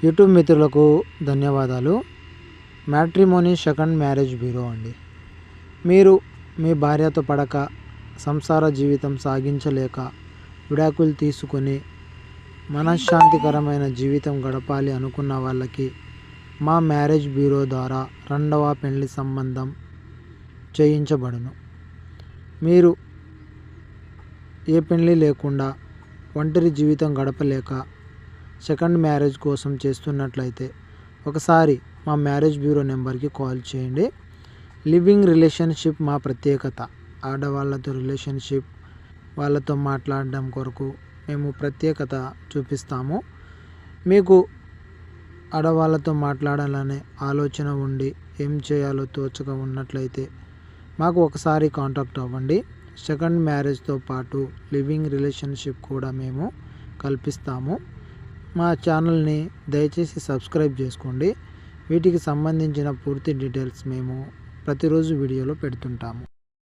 YouTube మిత్రులకు ధన్యవాదాలు. Matrimony second marriage bureau అండి. మీరు మీ భార్యతో పడక సంసార జీవితం సాగించలేక విడాకులు తీసుకొని మనశ్శాంతికరమైన జీవితం గడపాలి అనుకున్న వాళ్ళకి మా మ్యారేజ్ బ్యూరో ద్వారా రెండవ పెళ్లి సంబంధం చేయించబడును. మీరు ఏ పెళ్లి లేకుండా ఒంటరి జీవితం గడపలేక సెకండ్ మ్యారేజ్ కోసం చేస్తున్నట్లయితే ఒకసారి మా మ్యారేజ్ బ్యూరో నెంబర్కి కాల్ చేయండి. లివింగ్ రిలేషన్షిప్ మా ప్రత్యేకత. ఆడవాళ్ళతో రిలేషన్షిప్ వాళ్ళతో మాట్లాడడం కొరకు మేము ప్రత్యేకత చూపిస్తాము. మీకు ఆడవాళ్ళతో మాట్లాడాలనే ఆలోచన ఉండి ఏం చేయాలో తోచక ఉన్నట్లయితే మాకు ఒకసారి కాంటాక్ట్ అవ్వండి. సెకండ్ మ్యారేజ్తో పాటు లివింగ్ రిలేషన్షిప్ కూడా మేము కల్పిస్తాము. మా ఛానల్ని దయచేసి సబ్స్క్రైబ్ చేసుకోండి. వీటికి సంబంధించిన పూర్తి డీటెయిల్స్ మేము ప్రతిరోజు వీడియోలో పెడుతుంటాము.